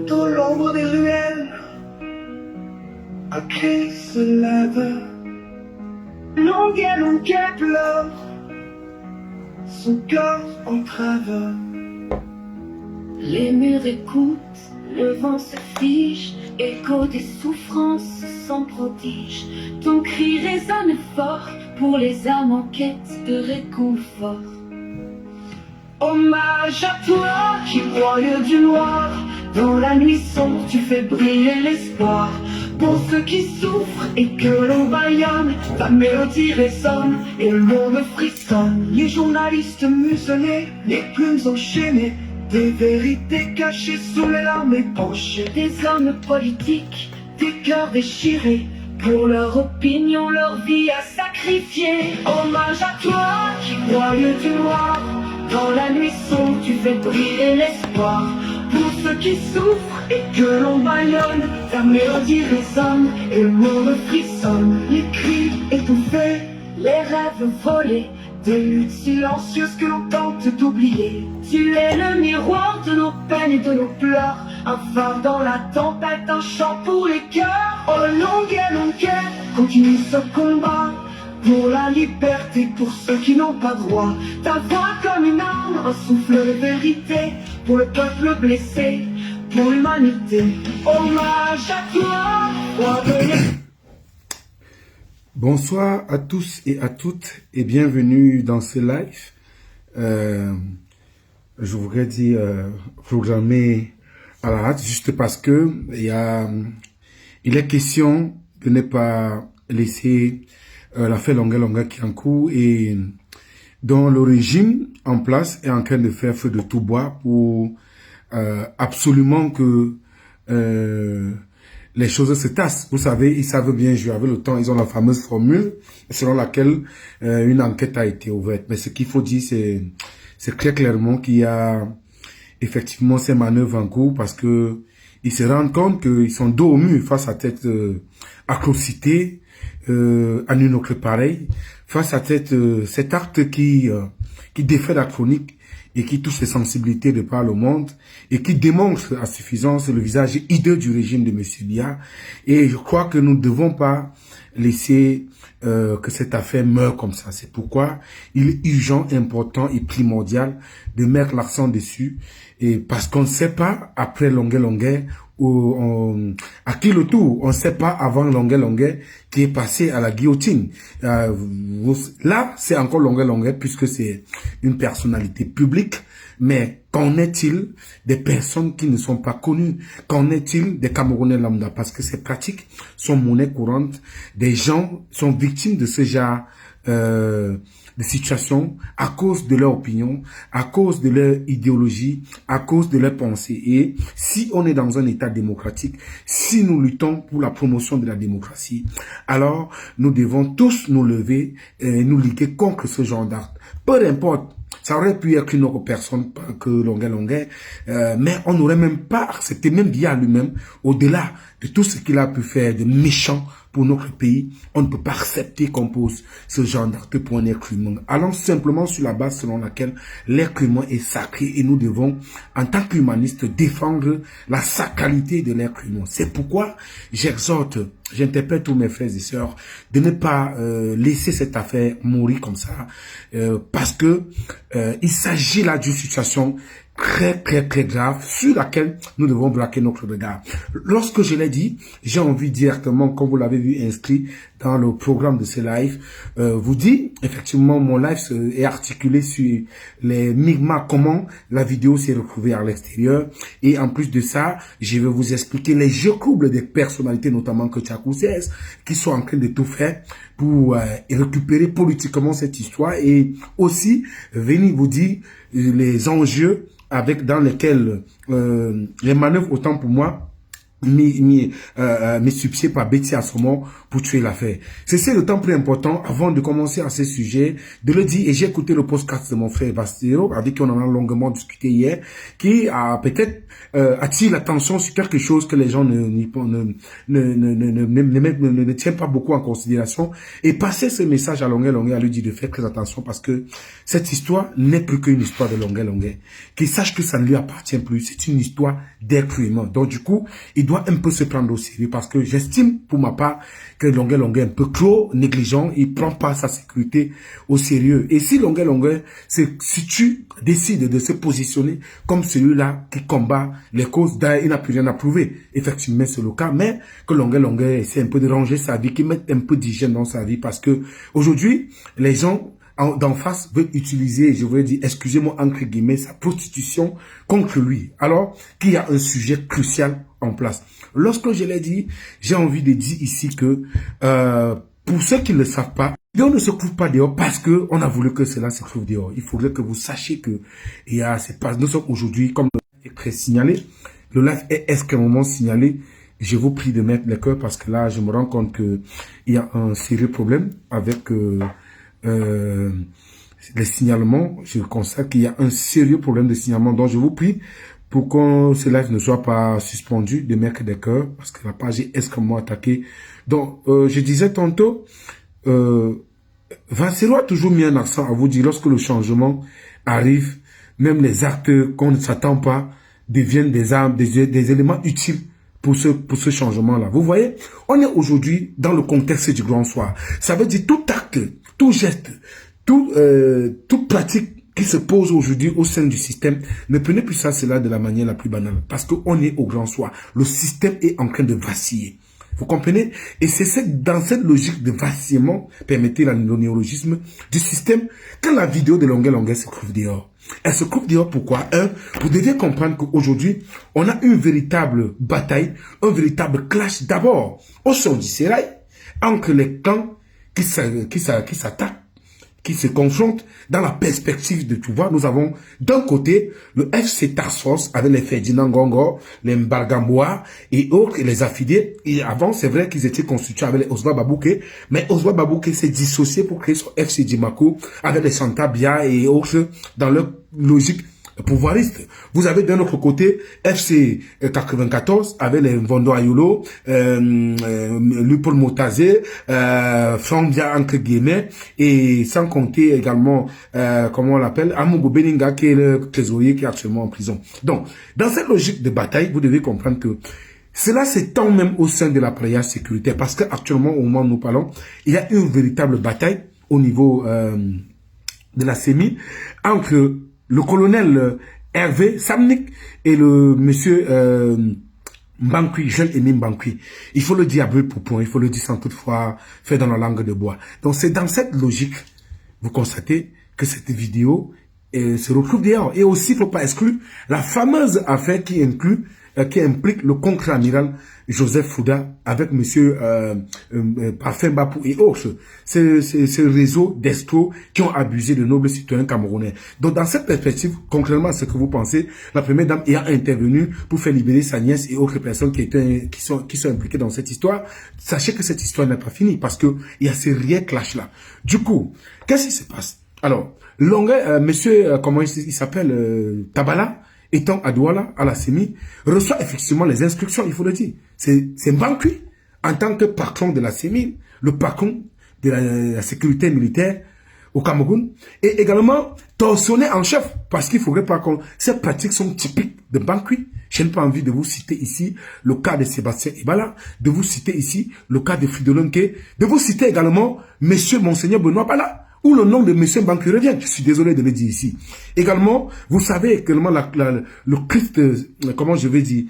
Dans l'ombre des ruelles, un cri se lève. Longuet pleure, son cœur entrave. Les murs écoutent, le vent se fige, écho des souffrances sans prodige. Ton cri résonne fort pour les âmes en quête de réconfort. Hommage à toi qui broye du noir. Dans la nuit sombre, tu fais briller l'espoir. Pour ceux qui souffrent et que l'on bâillonne, ta mélodie résonne et le monde frissonne. Les journalistes muselés, les plumes enchaînées, des vérités cachées sous les larmes épanchées. Des hommes politiques, des cœurs déchirés, pour leur opinion, leur vie à sacrifier. Hommage à toi qui broye du noir. Dans la nuit sombre, tu fais briller l'espoir. Pour ceux qui souffrent et que l'on bâillonne, ta mélodie résonne et le monde frissonne. Les cris étouffés, Les rêves volés, des luttes silencieuses que l'on tente d'oublier. tu es le miroir de nos peines et de nos pleurs. Un phare dans la tempête, un chant pour les cœurs. Oh longuet, continue ce combat pour la liberté, pour ceux qui n'ont pas droit. Ta voix comme une arme, un souffle de vérité, pour le peuple blessé, pour l'humanité. Hommage à toi, roi de... Bonsoir à tous et à toutes et bienvenue dans ce live. Je voudrais dire programmé à la hâte juste parce que il est question de ne pas laisser l'affaire Longuet qui est en cours et dont le régime en place est en train de faire feu de tout bois pour absolument que les choses se tassent. Vous savez, ils savent bien jouer avec le temps. Ils ont la fameuse formule selon laquelle une enquête a été ouverte. Mais ce qu'il faut dire, c'est très clairement qu'il y a effectivement ces manœuvres en cours parce que ils se rendent compte qu'ils sont dos au mur face à cette atrocité à une autre pareille, face à cet acte qui défait la chronique et qui touche les sensibilités de par le monde et qui démontre à suffisance le visage hideux du régime de M. Biya. Et je crois que nous ne devons pas laisser que cette affaire meure comme ça. C'est pourquoi il est urgent, important et primordial de mettre l'accent dessus. Et parce qu'on ne sait pas, après Longuet, à qui le tour, on ne sait pas avant Longuet qui est passé à la guillotine. Là, c'est encore Longuet puisque c'est une personnalité publique. Mais qu'en est-il des personnes qui ne sont pas connues? Qu'en est-il des Camerounais lambda? Parce que ces pratiques sont monnaie courante. Des gens sont victimes de ce genre de situations à cause de leur opinion, à cause de leur idéologie, à cause de leur pensée. Et si on est dans un État démocratique, si nous luttons pour la promotion de la démocratie, alors nous devons tous nous lever et nous liguer contre ce genre d'acte. Peu importe. Ça aurait pu être une autre personne que Longuet, mais on n'aurait même pas accepté, même Biya lui-même, au-delà de tout ce qu'il a pu faire de méchant pour notre pays, on ne peut pas accepter qu'on pose ce genre d'acte pour un être humain. Allons simplement sur la base selon laquelle l'être humain est sacré et nous devons, en tant qu'humanistes, défendre la sacralité de l'être humain. C'est pourquoi j'exhorte, j'interpelle tous mes frères et sœurs de ne pas laisser cette affaire mourir comme ça, parce que il s'agit là d'une situation très grave sur laquelle nous devons braquer notre regard. Lorsque je l'ai dit, j'ai envie directement, comme vous l'avez vu inscrit dans le programme de ce live, vous dit, effectivement, mon live est articulé sur les micmacs, comment la vidéo s'est retrouvée à l'extérieur. Et en plus de ça, je vais vous expliquer les jeux troubles des personnalités, notamment que Tchakou 16, qui sont en train de tout faire pour récupérer politiquement cette histoire et aussi venir vous dire les enjeux dans lesquels les manœuvres, autant pour moi, mis subsidié par Betty Assomo pour tuer l'affaire. C'est le temps plus important avant de commencer à ce sujet de le dire. Et j'ai écouté le podcast de mon frère Bastiro avec qui on en a longuement discuté hier, qui a peut-être attiré l'attention sur quelque chose que les gens ne tiennent pas beaucoup en considération, et passer ce message à Longuet à lui dire de faire très attention, parce que cette histoire n'est plus qu'une histoire de Longuet. Qu'il sache que ça ne lui appartient plus. C'est une histoire d'être humain. Donc du coup, il doit un peu se prendre au sérieux, parce que j'estime pour ma part que Longuet est un peu trop négligent, il prend pas sa sécurité au sérieux. Et si Longuet si tu décides de se positionner comme celui-là qui combat les causes, d'ailleurs il n'a plus rien à prouver, effectivement c'est le cas, mais que Longuet essaie un peu de ranger sa vie, qu'il mette un peu d'hygiène dans sa vie, parce que aujourd'hui les gens d'en face veut utiliser, je voulais dire, excusez-moi, entre guillemets, sa prostitution contre lui, alors qu'il y a un sujet crucial en place. Lorsque je l'ai dit, j'ai envie de dire ici que, pour ceux qui ne le savent pas, on ne se trouve pas dehors parce que on a voulu que cela se trouve dehors. Il faudrait que vous sachiez que nous sommes aujourd'hui, comme le live est très signalé, le live est extrêmement signalé. Je vous prie de mettre les cœurs, parce que là, je me rends compte que il y a un sérieux problème avec les signalements. Je constate qu'il y a un sérieux problème de signalement. Donc, je vous prie pour que ce live ne soit pas suspendu, de mettre des cœurs, parce que la page est extrêmement attaquée. Donc, je disais tantôt, Vancero a toujours mis un accent à vous dire, lorsque le changement arrive, même les actes qu'on ne s'attend pas deviennent des armes, des éléments utiles pour ce changement-là. Vous voyez, on est aujourd'hui dans le contexte du grand soir. Ça veut dire tout acte, tout geste, toute pratique qui se pose aujourd'hui au sein du système, ne prenez plus cela de la manière la plus banale, parce qu'on est au grand soir. Le système est en train de vaciller. Vous comprenez? Et c'est dans cette logique de vacillement, permettez le néologisme, du système, que la vidéo de Longuet se trouve dehors. Elle se trouve dehors pourquoi? Vous devez comprendre qu'aujourd'hui, on a une véritable bataille, un véritable clash d'abord au sein du Sérail, entre les clans qui s'attaquent, qui se confrontent dans la perspective de pouvoir. Nous avons d'un côté le FC Task Force avec les Ferdinand Gongo, les Mbargamboa et autres, et les affiliés. Et avant, c'est vrai qu'ils étaient constitués avec les Oswa Babouké, mais Oswa Babouké s'est dissocié pour créer son FC Djimako avec les Santabia et autres dans leur logique pouvoiriste. Vous avez d'un autre côté FC 94 avec les Vondo Ayolo, Lupol Motazé, Frandia entre guillemets, et sans compter également, comment on l'appelle, Amugo Beninga qui est le trésorier qui est actuellement en prison. Donc, dans cette logique de bataille, vous devez comprendre que cela s'étend même au sein de l'appareillage sécuritaire, parce qu'actuellement, au moment où nous parlons, il y a une véritable bataille au niveau de la CEMI entre le colonel Hervé Samnik et le monsieur Mbankui, jeune Émile Mbankui. Il faut le dire à brûle pour point, il faut le dire sans toutefois faire dans la langue de bois. Donc c'est dans cette logique, vous constatez que cette vidéo se retrouve dehors. Et aussi, il ne faut pas exclure la fameuse affaire qui implique le contre-amiral Joseph Fouda avec monsieur Parfum Bapou et autres. Ce réseau d'escrocs qui ont abusé de nobles citoyens camerounais. Donc dans cette perspective, concrètement à ce que vous pensez, la première dame ayant intervenu pour faire libérer sa nièce et autres personnes qui sont impliquées dans cette histoire, sachez que cette histoire n'est pas finie, parce que il y a ces réels clashs là. Du coup, qu'est-ce qui se passe? Alors, monsieur, comment il s'appelle, Tabala, étant à Douala, à la CEMI, reçoit effectivement les instructions, il faut le dire. C'est Mbankui, en tant que patron de la CEMI, le patron de la sécurité militaire au Cameroun, et également tortionné en chef, parce qu'il ne faudrait pas qu'on... Ces pratiques sont typiques de Mbankui. Je n'ai pas envie de vous citer ici le cas de Sébastien Ibala, de vous citer ici le cas de Fridolonke, de vous citer également Monseigneur Benoît Bala, où le nom de M. Mbankui revient. Je suis désolé de le dire ici. Également, vous savez également le Christ, comment je vais dire,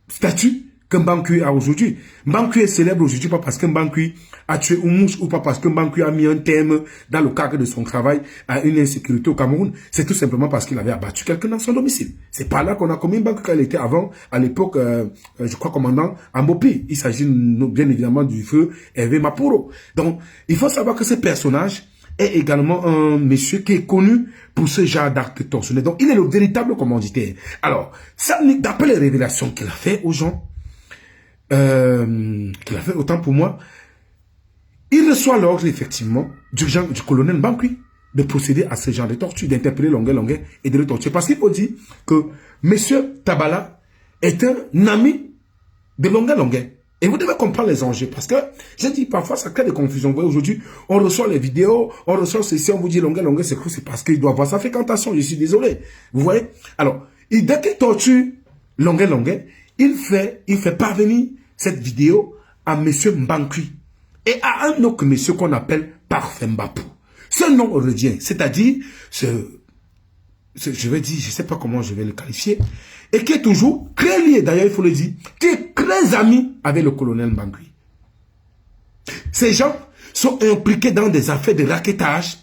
statut que Mbankui a aujourd'hui. Mbankui est célèbre aujourd'hui pas parce que Mbankui a tué Oumouche ou pas parce que Mbankui a mis un thème dans le cadre de son travail à une insécurité au Cameroun. C'est tout simplement parce qu'il avait abattu quelqu'un dans son domicile. C'est pas là qu'on a commis Mbankui quand il était avant, à l'époque, je crois, commandant à Mopi. Il s'agit bien évidemment du feu Hervé Mapuro. Donc, il faut savoir que ce personnage est également un monsieur qui est connu pour ce genre d'acte torsionnaire. Donc, il est le véritable commanditaire. Alors, ça, d'après les révélations qu'il a fait aux gens, qu'il a fait autant pour moi, il reçoit l'ordre, effectivement, du colonel Mbankui de procéder à ce genre de torture, d'interpeller Longuet et de le torturer. Parce qu'il faut dire que monsieur Tabala est un ami de Longuet. Et vous devez comprendre les enjeux, parce que, j'ai dit, parfois, ça crée des confusions. Vous voyez, aujourd'hui, on reçoit les vidéos, on reçoit ceci, on vous dit Longuet, c'est parce qu'il doit avoir sa fréquentation, je suis désolé. Vous voyez? Alors, dès qu'il torture Longuet, il fait parvenir cette vidéo à monsieur Mbankui et à un autre monsieur qu'on appelle Parfait Mbapou. Ce nom revient, c'est-à-dire, je vais dire, je ne sais pas comment je vais le qualifier, et qui est toujours très lié, d'ailleurs il faut le dire, qui est très ami avec le colonel Mbankui. Ces gens sont impliqués dans des affaires de rackettage,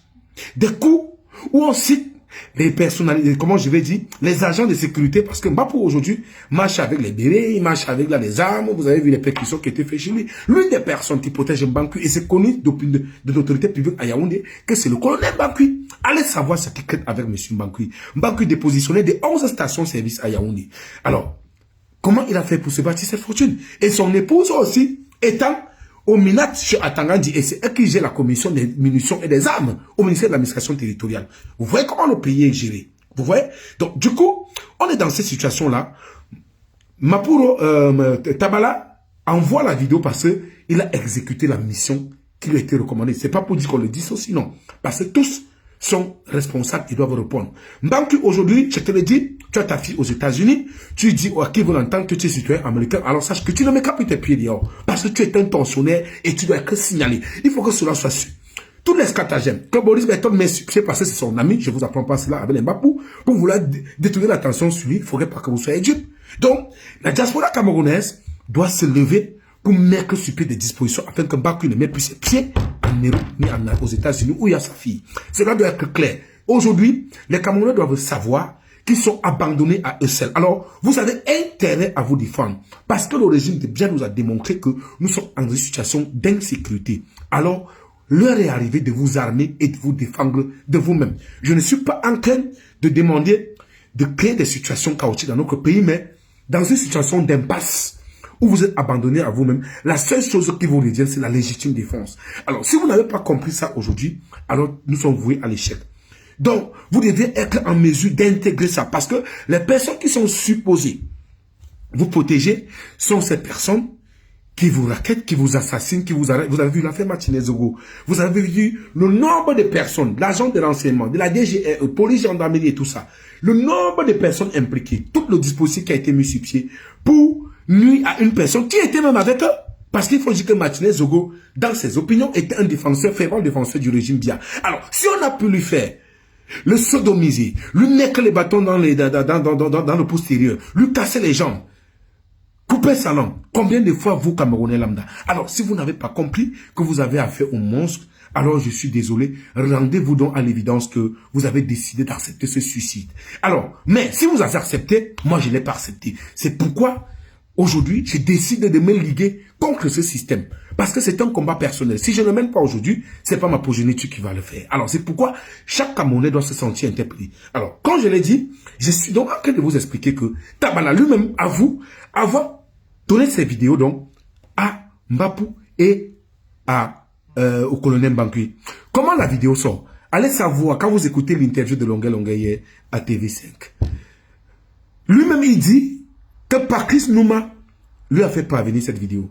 des coups où on cite les personnalités, comment je vais dire, les agents de sécurité, parce que Mbapou aujourd'hui marche avec les bérets, il marche avec là, les armes, vous avez vu les percussions qui étaient faites chez lui. L'une des personnes qui protège Mbankui, et c'est connu de l'autorité publique à Yaoundé, que c'est le colonel Mbankui. Allez savoir ce qui crée avec M. Mbankui. Mbankui dépositionné de 11 stations-service à Yaoundé. Alors, comment il a fait pour se bâtir cette fortune? Et son épouse aussi, étant au Minat chez Atangandi, et c'est elle qui gère la commission des munitions et des armes au ministère de l'administration territoriale. Vous voyez comment le pays est géré. Vous voyez? Donc, du coup, on est dans cette situation-là. Mapuro Tabala envoie la vidéo parce qu'il a exécuté la mission qui lui a été recommandée. C'est pas pour dire qu'on le dissocie, non. Parce que tous sont responsables et doivent répondre. Mbankui, aujourd'hui, je te le dis, tu as ta fille aux États-Unis, tu dis à qui veut l'entendre que tu es citoyen américain, alors sache que tu ne mets qu'à tes pieds dehors. Parce que tu es un tortionnaire et tu dois être signalé. Il faut que cela soit su. Tous les stratagèmes que Boris Berton met sur pied parce que c'est son ami, je vous apprends pas cela avec les Mbapou, pour vouloir détourner l'attention sur lui, il ne faudrait pas que vous soyez dupes. Donc, la diaspora camerounaise doit se lever pour mettre sur pied des dispositions afin que Mbankui ne mette plus ses pieds en Europe ni aux États-Unis où il y a sa fille. Cela doit être clair. Aujourd'hui, les Camerounais doivent savoir qu'ils sont abandonnés à eux seuls. Alors, vous avez intérêt à vous défendre parce que le régime de bien nous a démontré que nous sommes en une situation d'insécurité. Alors, l'heure est arrivée de vous armer et de vous défendre de vous-même. Je ne suis pas en train de demander de créer des situations chaotiques dans notre pays, mais dans une situation d'impasse où vous êtes abandonné à vous-même, la seule chose qui vous revient, c'est la légitime défense. Alors, si vous n'avez pas compris ça aujourd'hui, alors nous sommes voués à l'échec. Donc, vous devez être en mesure d'intégrer ça, parce que les personnes qui sont supposées vous protéger sont ces personnes qui vous raquettent, qui vous assassinent, qui vous arrêtent. Vous avez vu l'affaire Martinez-Ogo. Vous avez vu le nombre de personnes, l'agent de renseignement, de la DGE, police, gendarmerie et tout ça. Le nombre de personnes impliquées, tout le dispositif qui a été mis sur pied pour nuire à une personne qui était même avec eux. Parce qu'il faut dire que Martinez-Ogo, dans ses opinions, était un défenseur, fervent défenseur du régime Biya. Alors, si on a pu lui faire le sodomiser, lui mettre les bâtons dans le postérieur, lui casser les jambes, couper sa langue, combien de fois vous, Camerounais lambda? Alors, si vous n'avez pas compris que vous avez affaire au monstre, alors je suis désolé, rendez-vous donc à l'évidence que vous avez décidé d'accepter ce suicide. Alors, mais si vous avez accepté, moi je ne l'ai pas accepté. C'est pourquoi aujourd'hui, je décide de me liguer contre ce système. Parce que c'est un combat personnel. Si je ne le mène pas aujourd'hui, c'est pas ma progéniture qui va le faire. Alors, c'est pourquoi chaque Camerounais doit se sentir interpellé. Alors, quand je l'ai dit, je suis donc en train de vous expliquer que Tabala lui-même avoue avoir donné ces vidéos donc à Mbapou et au colonel Mbankui. Comment la vidéo sort? Allez savoir quand vous écoutez l'interview de Longuet hier à TV5. Lui-même, il dit que Patrice Nouma lui a fait parvenir cette vidéo.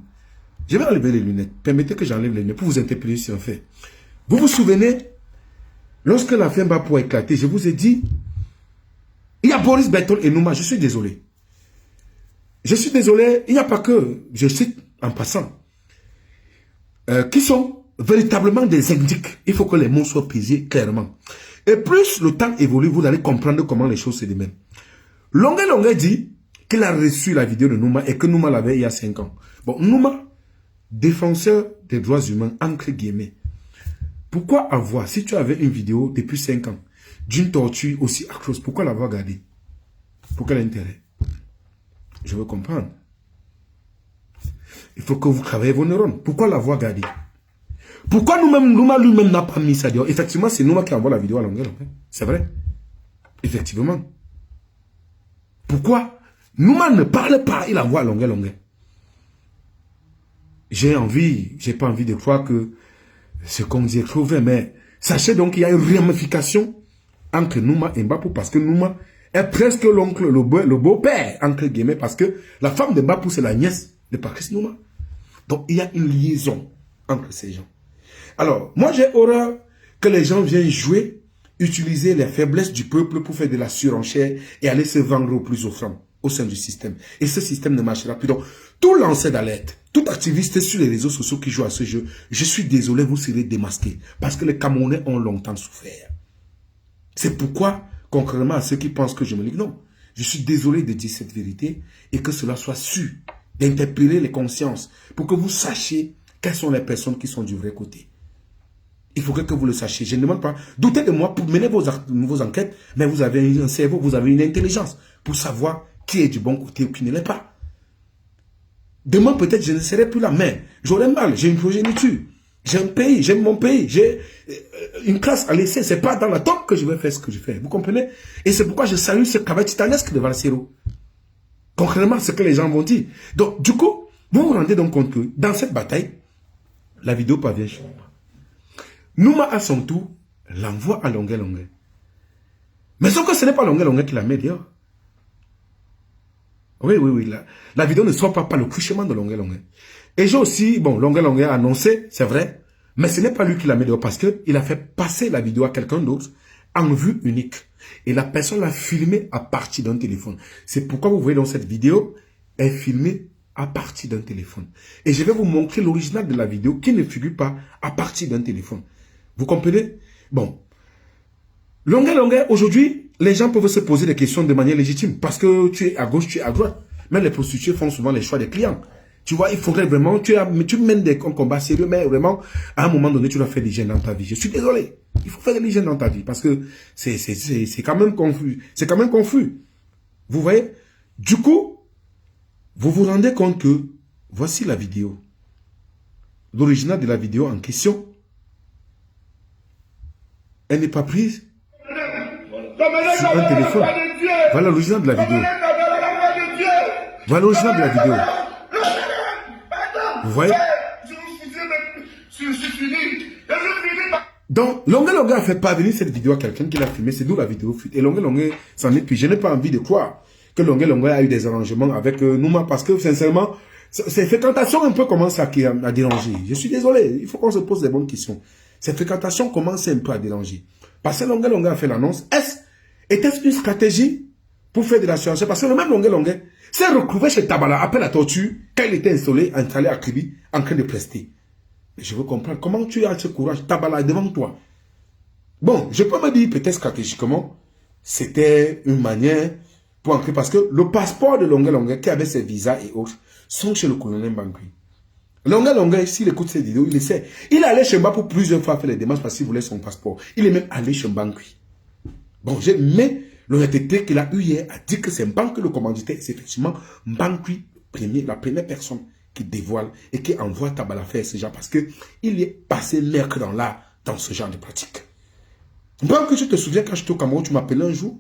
Je vais enlever les lunettes. Permettez que j'enlève les lunettes pour vous interpeller sur un fait. Vous vous souvenez, lorsque l'affaire Mbapou a éclaté, je vous ai dit, il y a Boris Berton et Nouma. Je suis désolé. Je suis désolé, il n'y a pas que, je cite en passant, qui sont véritablement des indiques. Il faut que les mots soient pesés clairement. Et plus le temps évolue, vous allez comprendre comment les choses se démènent. Longuet dit qu'il a reçu la vidéo de Nouma et que Nouma l'avait il y a 5 ans. Bon, Nouma, défenseur des droits humains, entre guillemets. Pourquoi avoir, si tu avais une vidéo depuis 5 ans, d'une torture aussi atroce, pourquoi l'avoir gardée? Pour quel intérêt? Je veux comprendre. Il faut que vous travaillez vos neurones. Pourquoi l'avoir gardée? Pourquoi nous-mêmes, Nouma lui-même n'a pas mis ça dehors? Effectivement, c'est Nouma qui envoie la vidéo à Longuet Longuet. C'est vrai. Effectivement. Pourquoi Nouma ne parle pas, il envoie à Longuet Longuet. J'ai pas envie de croire que ce qu'on dit est trop vrai, mais sachez donc qu'il y a une ramification entre Nouma et Mbapou, parce que Nouma est presque l'oncle, le beau-père, entre guillemets, parce que la femme de Mbapou, c'est la nièce de Patrice Nouma. Donc, il y a une liaison entre ces gens. Alors, moi, j'ai horreur que les gens viennent jouer, utiliser les faiblesses du peuple pour faire de la surenchère et aller se vendre au plus offrant au sein du système. Et ce système ne marchera plus. Donc, tout lanceur d'alerte, tout activiste sur les réseaux sociaux qui joue à ce jeu, je suis désolé, vous serez démasqués. Parce que les Camerounais ont longtemps souffert. C'est pourquoi, contrairement à ceux qui pensent que je me ligue, non. Je suis désolé de dire cette vérité et que cela soit su, d'interpeller les consciences pour que vous sachiez quelles sont les personnes qui sont du vrai côté. Il faudrait que vous le sachiez. Je ne demande pas. Doutez de moi pour mener vos enquêtes, mais vous avez un cerveau, vous avez une intelligence pour savoir qui est du bon côté ou qui ne l'est pas. Demain, peut-être, je ne serai plus là, mais j'aurai mal. J'ai une progéniture. J'ai un pays, j'aime mon pays. J'ai une classe à laisser. Ce n'est pas dans la tombe que je vais faire ce que je fais. Vous comprenez? Et c'est pourquoi je salue ce travail titanesque de Valsero. Concrètement, ce que les gens vont dire. Donc, du coup, vous vous rendez donc compte que dans cette bataille, la vidéo parvient chez moi. Nouma, à son tour, l'envoie à Longuet Longuet. Mais sauf que ce n'est pas Longuet Longuet qui la met dehors. Oui. La vidéo ne sort pas par le couchement de Longuet Longuet. Et j'ai aussi, bon, Longuet Longuet a annoncé, c'est vrai, mais ce n'est pas lui qui la met dehors parce qu'il a fait passer la vidéo à quelqu'un d'autre en vue unique. Et la personne l'a filmée à partir d'un téléphone. C'est pourquoi vous voyez dans cette vidéo, elle est filmée à partir d'un téléphone. Et je vais vous montrer l'original de la vidéo qui ne figure pas à partir d'un téléphone. Vous comprenez? Bon. Longuet Longuet, aujourd'hui, les gens peuvent se poser des questions de manière légitime. Parce que tu es à gauche, tu es à droite. Même les prostituées font souvent les choix des clients. Tu vois, il faudrait vraiment, tu mènes un combat sérieux, mais vraiment, à un moment donné, tu dois faire l'hygiène dans ta vie. Je suis désolé. Il faut faire de l'hygiène dans ta vie. Parce que c'est quand même confus. C'est quand même confus. Vous voyez? Du coup, vous vous rendez compte que voici la vidéo. L'original de la vidéo en question. Elle n'est pas prise sur un téléphone. Voilà l'original de la vidéo. Voilà l'original de la vidéo. Vous voyez? Donc, Longuet Longuet a fait parvenir cette vidéo à quelqu'un qui l'a filmé. C'est d'où la vidéo fuite. Et Longuet Longuet s'en est puis. Je n'ai pas envie de croire que Longuet Longuet a eu des arrangements avec Nouma parce que, sincèrement, ces fréquentations un peu commencent à déranger. Je suis désolé. Il faut qu'on se pose des bonnes questions. Ces fréquentations commencent un peu à déranger. Parce que Longuet Longuet a fait l'annonce. Était-ce une stratégie pour faire de la surenchère? Parce que le même Longuet Longuet s'est retrouvé chez Tabala après la torture quand il était installé à Kribi en train de prester. Mais je veux comprendre comment tu as ce courage. Tabala est devant toi. Bon, je peux me dire peut-être stratégiquement, c'était une manière pour entrer parce que le passeport de Longuet Longuet qui avait ses visas et autres sont chez le colonel Bangui. Longuet Longuet, s'il écoute cette vidéo, il le sait. Il est allé chez Mbapou plusieurs fois faire les démarches parce qu'il voulait son passeport. Il est même allé chez Bangui. Bon, mais l'honnêteté qu'il a eu hier a dit que c'est Mbangui le commanditaire. C'est effectivement Mbangui, la première personne qui dévoile et qui envoie Tabala faire ce genre parce qu'il est passé mercredi dans ce genre de pratique. Mbangui, tu te souviens quand j'étais au Cameroun, tu m'appelais un jour,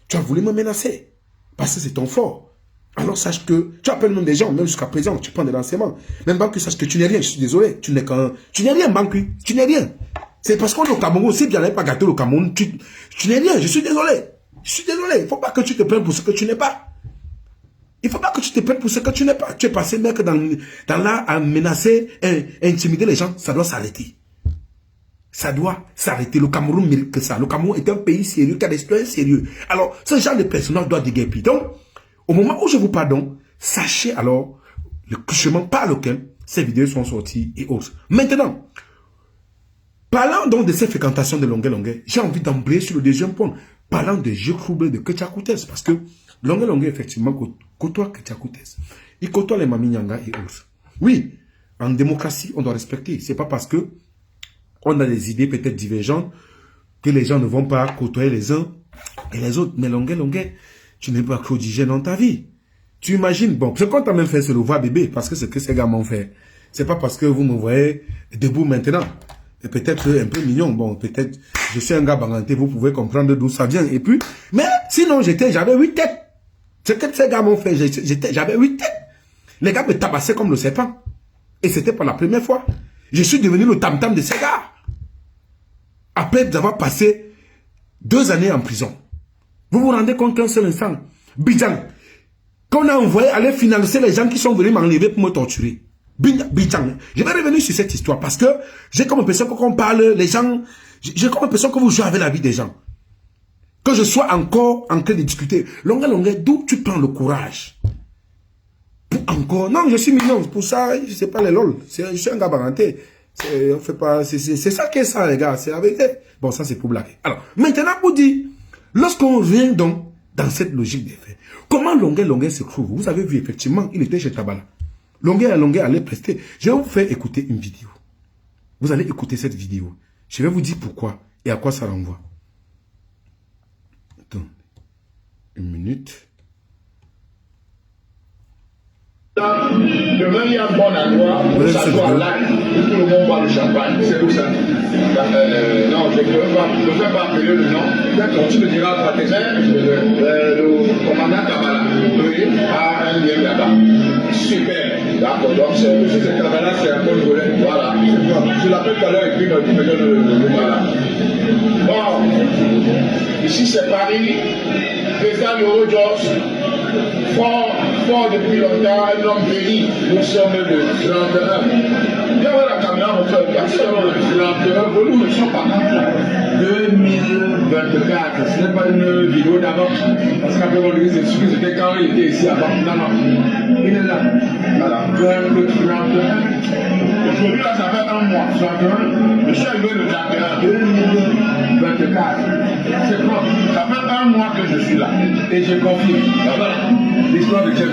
tu as voulu me menacer parce que c'est ton fort. Alors sache que tu appelles même des gens, même jusqu'à présent, tu prends des renseignements. Même Bangui, sache que tu n'es rien, je suis désolé. Tu n'es rien, Bangui. Tu n'es rien. C'est parce qu'on est au Cameroun, si bien n'avais pas gâté le Cameroun, tu n'es rien, je suis désolé. Je suis désolé. Il ne faut pas que tu te prennes pour ce que tu n'es pas. Il ne faut pas que tu te prennes pour ce que tu n'es pas. Tu es passé, mec, dans là à menacer, intimider les gens. Ça doit s'arrêter. Ça doit s'arrêter. Le Cameroun mérite que ça. Le Cameroun est un pays sérieux, qui a des citoyens sérieux. Alors, ce genre de personnage doit déguerpir. Donc, au moment où je vous pardonne, sachez alors le chemin par lequel ces vidéos sont sorties et autres. Maintenant, parlant donc de ces fréquentations de Longuet Longuet, j'ai envie d'embrayer sur le deuxième point. Parlant de jeux troublés de Ketchakoutes, parce que Longuet Longuet, effectivement, côtoie Ketchakoutes. Il côtoie les Mami Nyanga et autres. Oui, en démocratie, on doit respecter. C'est pas parce que on a des idées peut-être divergentes que les gens ne vont pas côtoyer les uns et les autres. Mais Longuet Longuet, tu n'es pas prodigé dans ta vie. Tu imagines, bon, ce qu'on t'a même fait, c'est le voir bébé, parce que ce que ces gars m'ont fait, c'est pas parce que vous me voyez debout maintenant. peut-être un peu mignon. Bon, peut-être, je suis un gars banganté, vous pouvez comprendre d'où ça vient. Et puis, mais sinon, j'avais 8 têtes. Ce que ces gars m'ont fait, j'avais 8 têtes. Les gars me tabassaient comme le serpent. Et c'était pas la première fois. Je suis devenu le tam-tam de ces gars. Après avoir passé 2 années en prison. Vous vous rendez compte qu'un seul instant, Bidjan, qu'on a envoyé aller financer les gens qui sont venus m'enlever pour me torturer. Bidjan. Je vais revenir sur cette histoire parce que j'ai comme l'impression qu'on parle, les gens, j'ai comme l'impression que vous jouez avec la vie des gens. Que je sois encore en train de discuter. Longue, d'où tu prends le courage? Pour encore. Non, je suis mignon. Pour ça, je sais pas les lol. Je suis un gars baranté. C'est ça qui est ça, les gars. C'est la vérité. Bon, ça, c'est pour blaguer. Alors, maintenant, pour dire, lorsqu'on revient donc dans cette logique des faits, comment Longuet se trouve? Vous avez vu, effectivement, il était chez Tabala. Longuet allait prester. Je vais vous faire écouter une vidéo. Vous allez écouter cette vidéo. Je vais vous dire pourquoi et à quoi ça renvoie. Attends. Une minute. Demain, il y a un bon endroit où ça soit là, où tout le monde boit le champagne. C'est où ça? Non, je ne peux pas appeler le nom. D'accord, tu me diras à tes le commandant Kabbalah. Oui, a un lien là-bas. Super. D'accord, donc c'est Kabbalah, c'est un bon volet. Voilà. Je l'appelle tout à l'heure et puis il me donne le voilà. Bon, ici c'est Paris. Président Euro-George. Fort depuis longtemps, un homme béni. Nous sommes le 31. Viens voir la caméra, mon frère. Le 31, volume, nous sommes pas 2024. Ce n'est pas une vidéo d'avant. Parce qu'après, on lui dit que c'était quand il était ici avant. Non, non. Il est là. Voilà. Le 31. Aujourd'hui, là, ça fait un mois. 31. Je suis arrivé le 31. 2024. C'est quoi? Ça fait un mois que je suis là. Et je confirme. Voilà. L'histoire de Tchèque.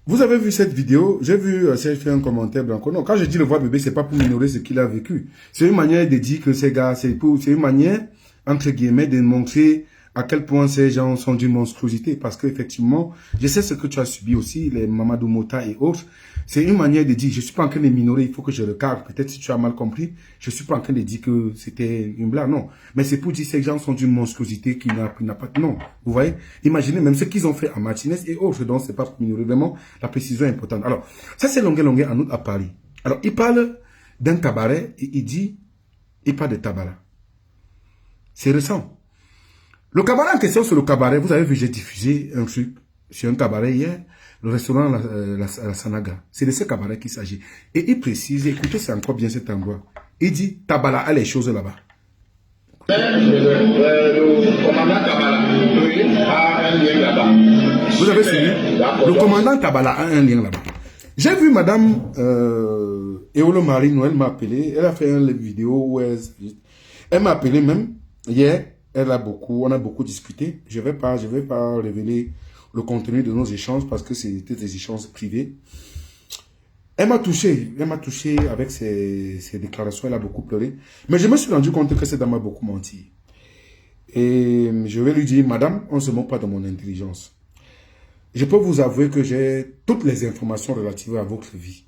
Vous avez vu cette vidéo? J'ai vu Serge fait un commentaire blanco. Non, quand je dis le voix bébé, c'est pas pour minorer ce qu'il a vécu. C'est une manière de dire que ces gars, c'est une manière, entre guillemets, de montrer à quel point ces gens sont d'une monstruosité. Parce qu'effectivement, je sais ce que tu as subi aussi, les Mamadou Mota et autres. C'est une manière de dire, je suis pas en train de minorer, il faut que je regarde. Peut-être si tu as mal compris, je suis pas en train de dire que c'était une blague, non. Mais c'est pour dire que ces gens sont d'une monstruosité qui n'a pas de nom. Vous voyez? Imaginez même ce qu'ils ont fait à Martinez et autres. Donc, c'est pas pour minorer. Vraiment, la précision est importante. Alors, ça c'est Longuet en août à Paris. Alors, il parle d'un cabaret et il parle de Tabala. C'est récent. Le cabaret en question, c'est le cabaret. Vous avez vu, j'ai diffusé un truc sur un cabaret hier, le restaurant la Sanaga. C'est de ce cabaret qu'il s'agit. Et il précise, écoutez, c'est encore bien cet endroit. Il dit, Tabala a les choses là-bas. Le commandant Tabala a un lien là-bas. Vous avez suivi? Le commandant Tabala a un lien là-bas. J'ai vu madame Eolo Marie Noël m'a appelé. Elle a fait une vidéo où elle m'a appelé même hier. On a beaucoup discuté. Je vais pas révéler le contenu de nos échanges parce que c'était des échanges privés. Elle m'a touché avec ses déclarations. Elle a beaucoup pleuré. Mais je me suis rendu compte que cette dame a beaucoup menti. Et je vais lui dire, madame, on ne se moque pas de mon intelligence. Je peux vous avouer que j'ai toutes les informations relatives à votre vie.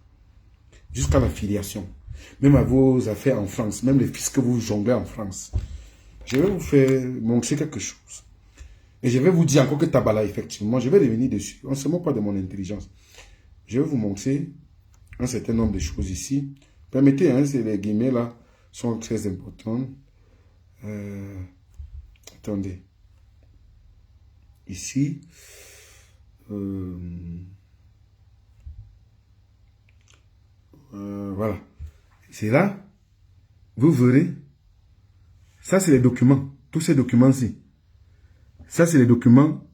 Jusqu'à la filiation. Même à vos affaires en France. Même les fils que vous jonglez en France. Je vais vous faire montrer quelque chose. Et je vais vous dire encore que Tabala, effectivement, je vais revenir dessus. On ne se moque pas de mon intelligence. Je vais vous montrer un certain nombre de choses ici. Permettez, hein, les guillemets là sont très importants. Attendez. Ici. Voilà. C'est là. Vous verrez. Ça, c'est les documents. Tous ces documents-ci. Ça, c'est les documents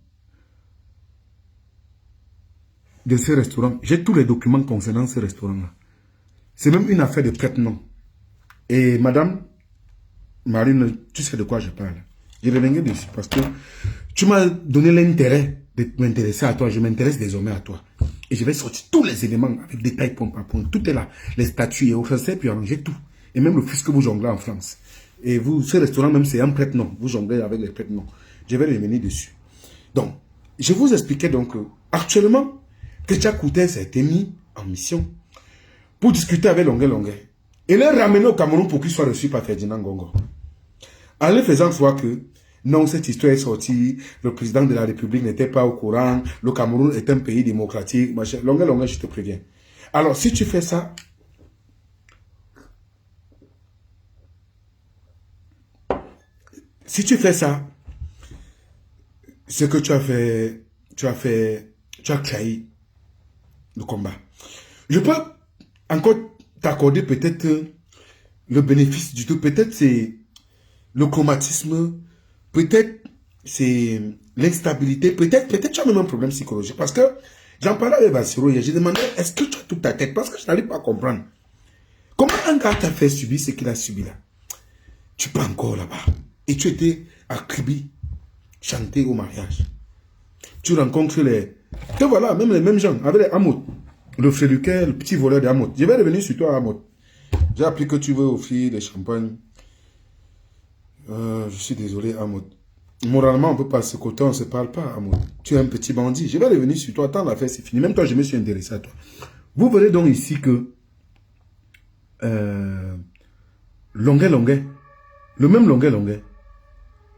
de ce restaurant. J'ai tous les documents concernant ce restaurant-là. C'est même une affaire de prête-nom. Et madame Marine, tu sais de quoi je parle. Je reviendrai dessus parce que tu m'as donné l'intérêt de m'intéresser à toi. Je m'intéresse désormais à toi. Et je vais sortir tous les éléments avec détail point par point. Tout est là. Les statuts et autres. Puis j'ai tout. Et même le fils que vous jonglez en France. Et vous, ce restaurant même, c'est un prête-nom. Vous jonglez avec les prête-noms. Je vais revenir dessus. Donc, je vous expliquais donc que, actuellement, Ketia Koutès a été mis en mission pour discuter avec Longuet Longuet. Et les ramener au Cameroun pour qu'il soit reçu par Ferdinand Ngongo. En les faisant voir que non, cette histoire est sortie, le président de la République n'était pas au courant, le Cameroun est un pays démocratique, machin. Longuet Longuet, je te préviens. Alors, si tu fais ça, ce que tu as fait, tu as trahi le combat. Je peux encore t'accorder peut-être le bénéfice du tout. Peut-être c'est le chromatisme, peut-être c'est l'instabilité, peut-être tu as même un problème psychologique. Parce que j'en parlais avec Bassiro hier, j'ai demandé, est-ce que tu as toute ta tête? Parce que je n'arrive pas à comprendre. Comment un gars t'a fait subir ce qu'il a subi là? Tu pas encore là-bas. Et tu étais à Kribi, chanter au mariage. Tu rencontres les... Te voilà, même les mêmes gens, avec les Hamout. Le Féluquet, le petit voleur de Hamout. Je vais revenir sur toi, Hamout. J'ai appris que tu veux offrir des champagnes. Je suis désolé, Hamout. Moralement, on ne peut pas se côté, on ne se parle pas, Hamout. Tu es un petit bandit. Je vais revenir sur toi. Attends, l'affaire, c'est fini. Même toi, je me suis intéressé à toi. Vous verrez donc ici que Longuet Longuet, le même Longuet Longuet,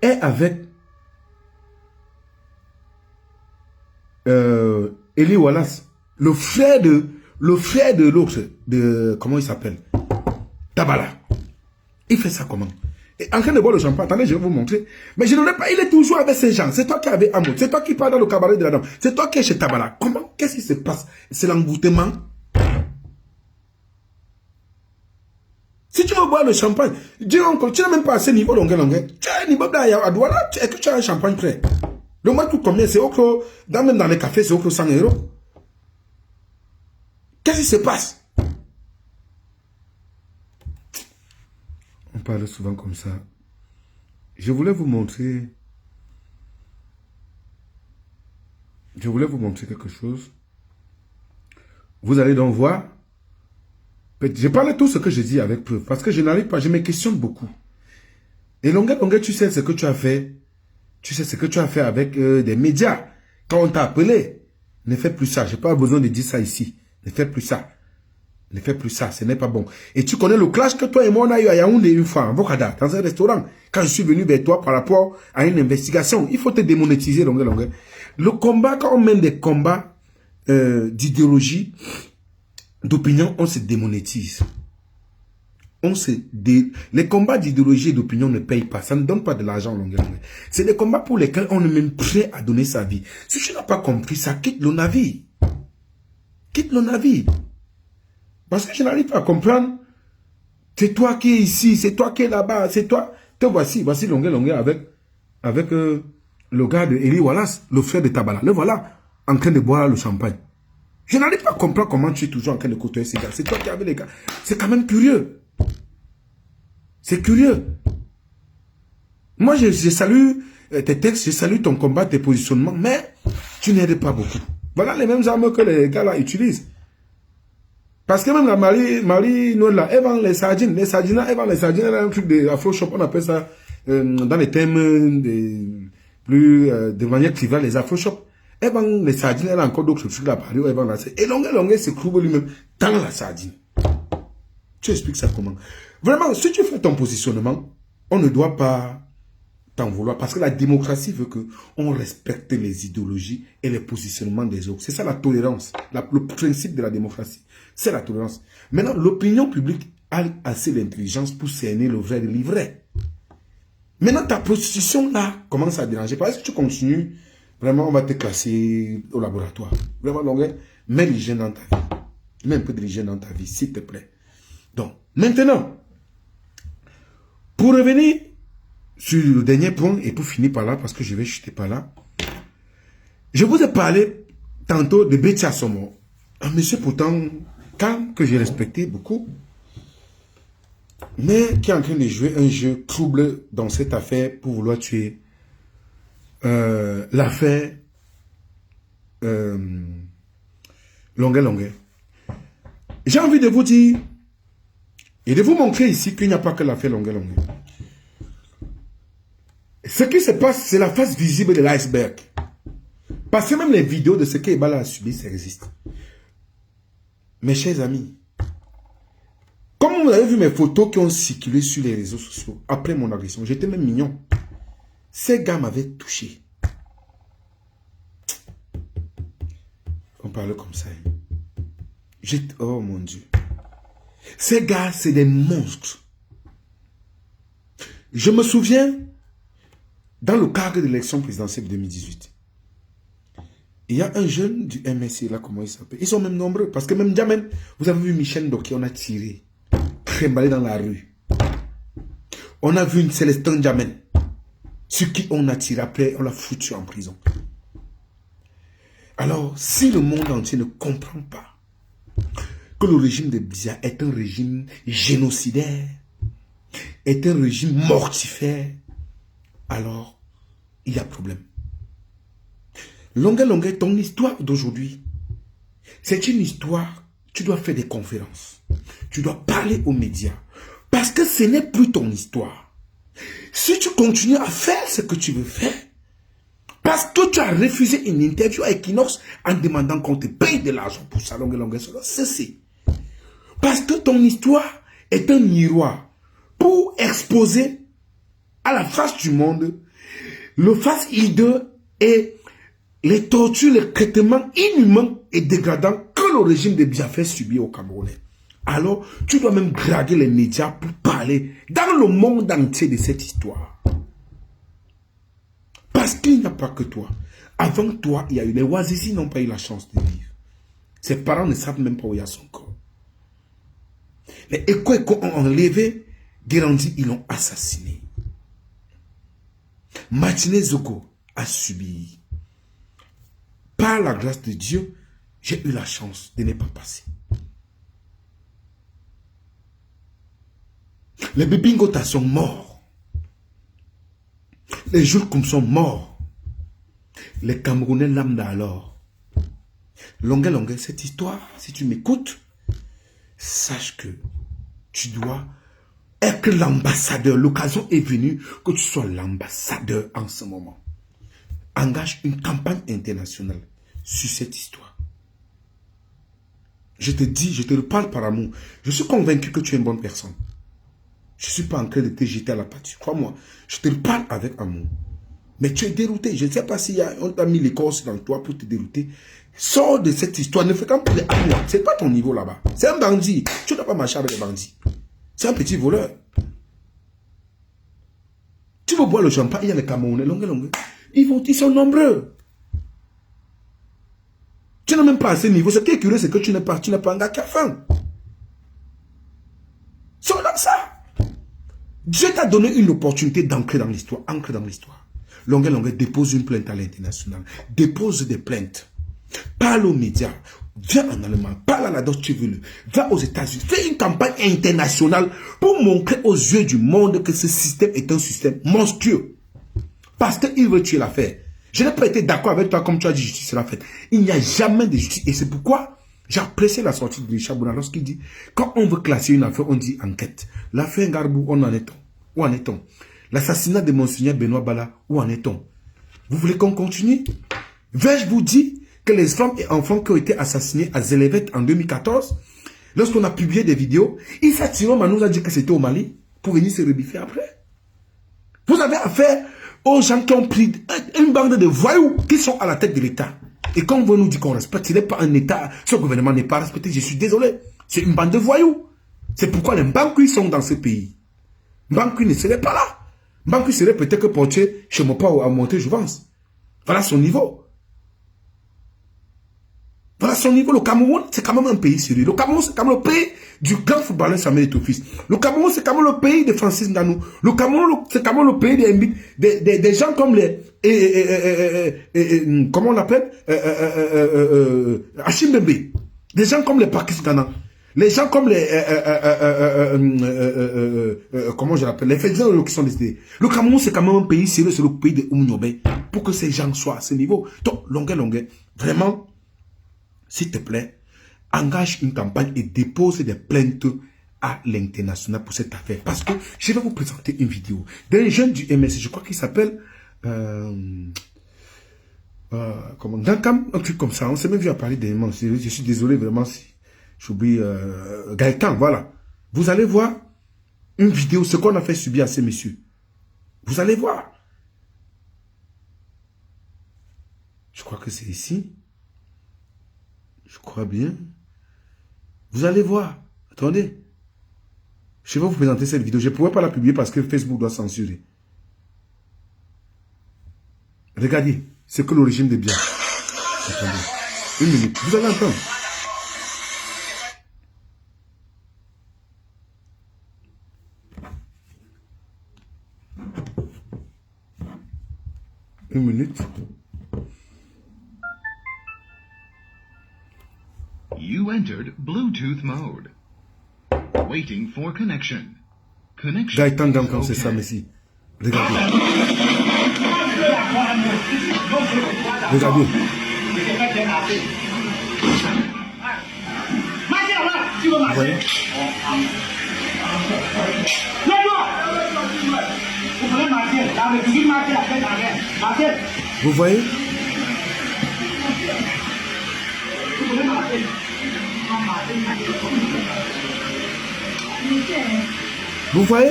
est avec Eli Wallace, le frère de l'autre, de comment il s'appelle, Tabala. Il fait ça comment? Et en train de boire le champagne, attendez, je vais vous montrer. Mais je n'aurais pas, il est toujours avec ces gens. C'est toi qui avais Amour, c'est toi qui parles dans le cabaret de la dame, c'est toi qui es chez Tabala. Comment? Qu'est-ce qui se passe? C'est l'engoutement. Si tu veux boire le champagne, dis encore, tu n'as même pas assez niveau Longuet Longuet. Tu as un niveau à Douala, est-ce que tu as un champagne prêt? Le mois tout combien? C'est au même dans les cafés, c'est au 100 €. Qu'est-ce qui se passe? On parle souvent comme ça. Je voulais vous montrer quelque chose. Vous allez donc voir. Je parle tout ce que je dis avec preuve. Parce que je n'arrive pas, je me questionne beaucoup. Et Longuet Longuet, tu sais ce que tu as fait. Tu sais ce que tu as fait avec des médias. Quand on t'a appelé, ne fais plus ça. Je n'ai pas besoin de dire ça ici. Ne fais plus ça. Ne fais plus ça. Ce n'est pas bon. Et tu connais le clash que toi et moi on a eu à Yaoundé une fois, en Bokada, dans un restaurant. Quand je suis venu vers toi par rapport à une investigation. Il faut te démonétiser, Longuet Longuet. Le combat, quand on mène des combats d'idéologie, d'opinion, on se démonétise. Les combats d'idéologie et d'opinion ne payent pas. Ça ne donne pas de l'argent, Longuet Longuet. C'est des combats pour lesquels on est même prêt à donner sa vie. Si tu n'as pas compris ça, quitte le navire. Quitte le navire. Parce que je n'arrive pas à comprendre. C'est toi qui es ici, c'est toi qui es là-bas, c'est toi. Te voici Longuet Longuet avec le gars de Eli Wallace, le frère de Tabala. Le voilà, en train de boire le champagne. Je n'arrive pas à comprendre comment tu es toujours en train de côtoyer ces gars. C'est toi qui avais les gars. C'est quand même curieux. C'est curieux. Moi, je salue tes textes, je salue ton combat, tes positionnements, mais tu n'aides pas beaucoup. Voilà les mêmes armes que les gars là utilisent. Parce que même la Marie Noël là, elle vend les sardines. Les sardines là, elle vend les sardines. Elle a un truc de Afro Shop, on appelle ça dans les thèmes de manière triviale, les Afro Shop. Elle vend les sardines, elle a encore d'autres trucs là, elle vend la sardine. Et Longuet Longuet se trouve lui-même dans la sardine. Tu expliques ça comment? Vraiment, si tu fais ton positionnement, on ne doit pas t'en vouloir. Parce que la démocratie veut qu'on respecte les idéologies et les positionnements des autres. C'est ça la tolérance. Le principe de la démocratie. C'est la tolérance. Maintenant, l'opinion publique a assez d'intelligence pour cerner le vrai de l'ivraie. Maintenant, ta position là commence à déranger. Parce que tu continues, vraiment, on va te classer au laboratoire. Vraiment, Longuet, mets l'hygiène dans ta vie. Mets un peu de l'hygiène dans ta vie, s'il te plaît. Donc, maintenant, pour revenir sur le dernier point, et pour finir par là, parce que je vais chuter par là, je vous ai parlé tantôt de Betia Somo, un monsieur pourtant calme, que j'ai respecté beaucoup, mais qui est en train de jouer un jeu trouble dans cette affaire pour vouloir tuer l'affaire Longuet Longuet. J'ai envie de vous dire et de vous montrer ici qu'il n'y a pas que l'affaire Longuet Longuet. Ce qui se passe, c'est la face visible de l'iceberg. Parce que même les vidéos de ce qu'Ebala a subi, ça existe. Mes chers amis, Comme vous avez vu mes photos qui ont circulé sur les réseaux sociaux après mon agression, j'étais même mignon. Ces gars m'avaient touché. On parlait comme ça. Oh mon Dieu. Ces gars, c'est des monstres. Je me souviens, dans le cadre de l'élection présidentielle 2018, il y a un jeune du MSC, là, comment il s'appelle? Ils sont même nombreux, parce que même Djamel, vous avez vu Michel Ndoki, on a tiré, trimballé dans la rue. On a vu une Célestin Djamel, sur qui on a tiré, après on l'a foutu en prison. Alors, si le monde entier ne comprend pas que le régime de Biya est un régime génocidaire, est un régime mortifère, alors il y a problème. Longue, ton histoire d'aujourd'hui, c'est une histoire, tu dois faire des conférences, tu dois parler aux médias, parce que ce n'est plus ton histoire. Si tu continues à faire ce que tu veux faire, parce que tu as refusé une interview à Equinox en demandant qu'on te paye de l'argent pour ça, longue, cessez. Parce que ton histoire est un miroir pour exposer à la face du monde le face hideux et les tortures, les traitements inhumains et dégradants que le régime de Biya fait subir aux Camerounais. Alors, tu dois même draguer les médias pour parler dans le monde entier de cette histoire. Parce qu'il n'y a pas que toi. Avant toi, il y a eu les Ouazizi n'ont pas eu la chance de vivre. Ses parents ne savent même pas où il y a son corps. Les Eko ont enlevé, Guérandi, ils l'ont assassiné. Martinez Zogo a subi. Par la grâce de Dieu, j'ai eu la chance de ne pas passer. Les Bébingota sont morts. Les Julkoum sont morts. Les Camerounais lambda alors. Longue, cette histoire, si tu m'écoutes, sache que tu dois être l'ambassadeur. L'occasion est venue que tu sois l'ambassadeur en ce moment. Engage une campagne internationale sur cette histoire. Je te dis, je te le parle par amour. Je suis convaincu que tu es une bonne personne. Je ne suis pas en train de te jeter à la pâture. Crois-moi, je te le parle avec amour. Mais tu es dérouté. Je ne sais pas si on t'a mis l'écorce dans toi pour te dérouter. Sors de cette histoire. Ne fais qu'un peu d'amour. Ce n'est pas ton niveau là-bas. C'est un bandit. Tu n'as pas marché avec les bandits. C'est un petit voleur. Tu veux boire le champagne, il y a les Camerounais, longue. Ils sont nombreux. Tu n'as même pas à ce niveau. Ce qui est curieux, c'est que tu n'es pas un gars qui a faim. Sors dans ça. Dieu t'a donné une opportunité d'ancrer dans l'histoire. Ancre dans l'histoire. Longue, dépose une plainte à l'international. Dépose des plaintes. Parle aux médias. Viens en Allemagne. Parle à la Deutsche Welle. Va aux États-Unis. Fais une campagne internationale pour montrer aux yeux du monde que ce système est un système monstrueux. Parce qu'il veut tuer l'affaire. Je n'ai pas été d'accord avec toi comme tu as dit justice sera faite. Il n'y a jamais de justice. Et c'est pourquoi j'ai apprécié la sortie de Richard Bouna lorsqu'il dit quand on veut classer une affaire, on dit enquête. L'affaire Ngarbou, on en est-on? Où en est-on? L'assassinat de Monseigneur Benoît Bala, où en est-on? Vous voulez qu'on continue? Vais-je vous dire que les femmes et enfants qui ont été assassinés à Zélévet en 2014, lorsqu'on a publié des vidéos, Issa Tiroma nous a dit que c'était au Mali pour venir se rebiffer après. Vous avez affaire aux gens qui ont pris une bande de voyous qui sont à la tête de l'État. Et quand on veut nous dire qu'on respecte, ce n'est pas un État, ce gouvernement n'est pas respecté, je suis désolé. C'est une bande de voyous. C'est pourquoi les Mbankwi sont dans ce pays. Mbankwi ne serait pas là. Mbankwi serait peut-être que porté chez Mopa ou à monter, je pense. Voilà son niveau. Voilà son niveau. Le Cameroun, c'est quand même un pays sérieux. Le Cameroun, c'est quand même le pays du grand footballeur Samuel Eto'o-Fils. Le Cameroun, c'est quand même le pays de Francis Ngannou. Le Cameroun, c'est quand même le pays des gens comme les... comment on l'appelle Hachim Bembe. Des gens comme les Pakistanais. Les gens comme les... comment je l'appelle? Les Fédéraux qui sont décidés. Le Cameroun, c'est quand même un pays sérieux. C'est le pays de Oumniobé. Pour que ces gens soient à ce niveau. Donc, longue. Vraiment... S'il te plaît, engage une campagne et dépose des plaintes à l'international pour cette affaire. Parce que je vais vous présenter une vidéo d'un jeune du MS, je crois qu'il s'appelle... comment Dankam, un truc comme ça. On s'est même vu à parler des noms. Je suis désolé vraiment si j'oublie... Gaëtan, voilà. Vous allez voir une vidéo, ce qu'on a fait subir à ces messieurs. Vous allez voir. Je crois que c'est ici. Je crois bien. Vous allez voir. Attendez. Je vais vous présenter cette vidéo. Je ne pourrais pas la publier parce que Facebook doit censurer. Regardez ce que le régime de bien. Attendez. Une minute. Vous allez entendre. Une minute. You entered Bluetooth mode. Waiting for connection. Connection. Gaëtan is Gankam, c'est ça, okay. Messi. Regardez. Regardez. Vous voyez? Vous voyez? Vous voyez?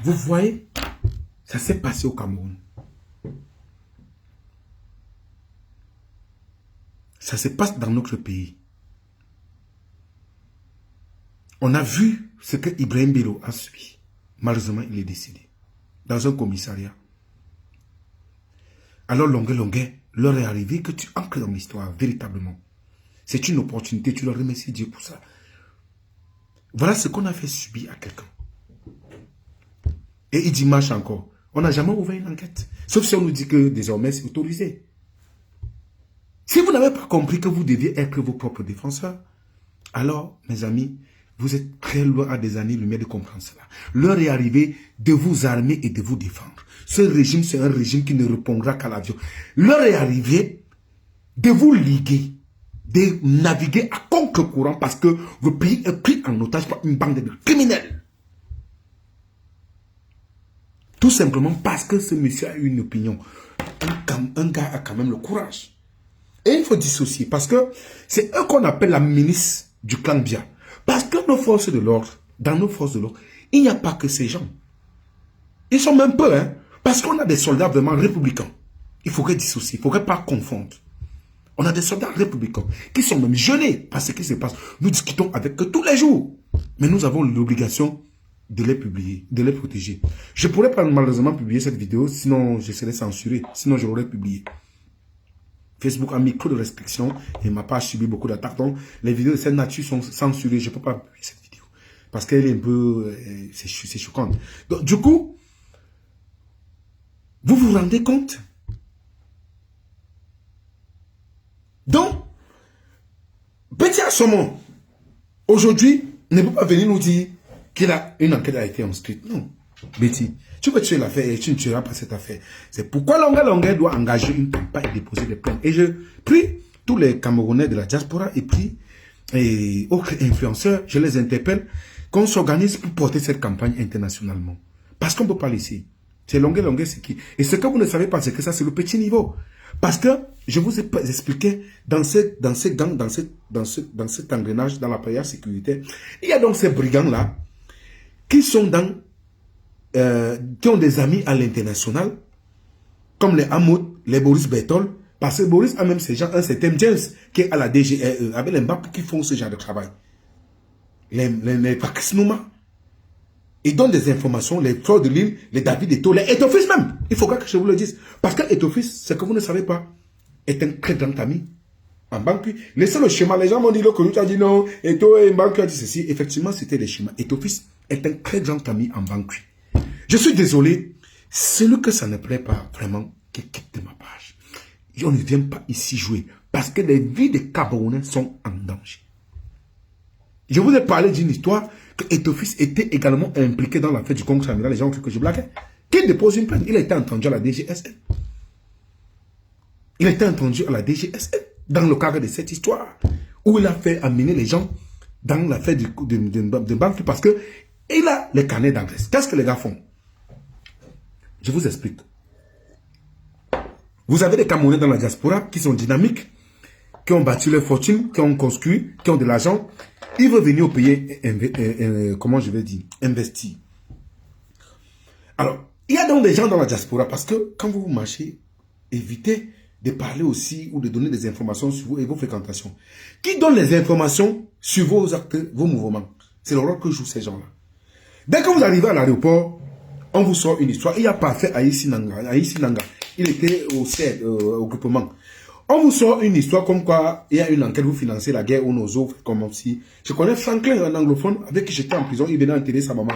Vous voyez? Ça s'est passé au Cameroun. Ça se passe dans notre pays. On a vu ce que Ibrahim Bello a subi. Malheureusement, il est décédé. Dans un commissariat. Alors, Longuet, leur est arrivé que tu ancres dans l'histoire, véritablement. C'est une opportunité, tu leur remercies Dieu pour ça. Voilà ce qu'on a fait subir à quelqu'un. Et il dit marche encore. On n'a jamais ouvert une enquête. Sauf si on nous dit que désormais c'est autorisé. Si vous n'avez pas compris que vous deviez être vos propres défenseurs, alors, mes amis, vous êtes très loin à des années-lumière de comprendre cela. L'heure est arrivée de vous armer et de vous défendre. Ce régime, c'est un régime qui ne répondra qu'à l'avion. L'heure est arrivée de vous liguer, de naviguer à contre-courant parce que votre pays est pris en otage par une bande de criminels. Tout simplement parce que ce monsieur a eu une opinion. Un gars a quand même le courage. Et il faut dissocier parce que c'est eux qu'on appelle la milice du clan Bia. Parce que nos forces de l'ordre, dans nos forces de l'ordre, il n'y a pas que ces gens. Ils sont même peu, hein. Parce qu'on a des soldats vraiment républicains. Il faudrait dissocier, il ne faudrait pas confondre. On a des soldats républicains qui sont même gênés par ce qui se passe. Nous discutons avec eux tous les jours. Mais nous avons l'obligation de les publier, de les protéger. Je pourrais pas malheureusement publier cette vidéo, sinon je serais censuré, sinon je l'aurais publié. Facebook a mis trop de restrictions et ma page subit beaucoup d'attaques. Donc, les vidéos de cette nature sont censurées. Je ne peux pas publier cette vidéo. Parce qu'elle est un peu... c'est choquant. Donc, du coup, vous vous rendez compte? Donc, Petit Assomo, aujourd'hui, ne peut pas venir nous dire qu'une enquête a été inscrite. Non. Betty, tu peux tuer l'affaire et tu ne tueras pas cette affaire. C'est pourquoi Longuet doit engager une campagne et déposer des plaintes. Et je prie tous les Camerounais de la diaspora et puis et autres influenceurs, je les interpelle, qu'on s'organise pour porter cette campagne internationalement. Parce qu'on ne peut pas laisser. C'est Longuet, c'est qui? Et ce que vous ne savez pas, c'est que ça, c'est le petit niveau. Parce que, je vous ai expliqué, dans cet engrenage, dans l'appareillage sécuritaire, il y a donc ces brigands-là, qui sont dans qui ont des amis à l'international, comme les Hamoud, les Boris Bertol, parce que Boris a même ces gens, un certain James, qui est à la DGRE, avec les MBAP qui font ce genre de travail. Les Pakisnouma. Ils donnent des informations, les Fleurs de l'île, les David Eto, les Etofis même. Il faudra que je vous le dise. Parce que Etofis, ce que vous ne savez pas, est un très grand ami. En banque, laissez le schéma. Les gens m'ont dit que tu as dit non, Eto et Banque a dit ceci. Effectivement, c'était les schémas. Etofis est un très grand ami en banque. Je suis désolé, celui que ça ne plaît pas vraiment, qui quitte ma page. On ne vient pas ici jouer parce que les vies des Camerounais sont en danger. Je vous ai parlé d'une histoire que Etofis était également impliqué dans l'affaire du Congrès amiral. Les gens ont cru que je blaguais. Qu'il dépose une plainte. Il a été entendu à la DGSN. Il a été entendu à la DGSN dans le cadre de cette histoire où il a fait amener les gens dans l'affaire de banque parce que il a les carnets d'adresse. Qu'est-ce que les gars font? Je vous explique. Vous avez des Camerounais dans la diaspora qui sont dynamiques, qui ont bâti leur fortune, qui ont construit, qui ont de l'argent. Ils veulent venir au pays, comment je vais dire, investir. Alors, il y a donc des gens dans la diaspora, parce que quand vous marchez, évitez de parler aussi ou de donner des informations sur vous et vos fréquentations. Qui donne les informations sur vos actes, vos mouvements? C'est le rôle que jouent ces gens-là. Dès que vous arrivez à l'aéroport, on vous sort une histoire. Il y a parfait Aïssi Nanga. Il était au groupement. On vous sort une histoire comme quoi il y a une enquête, vous financez la guerre ou nos autres, comme si. Je connais Franklin, un anglophone, avec qui j'étais en prison, il venait enterrer sa maman.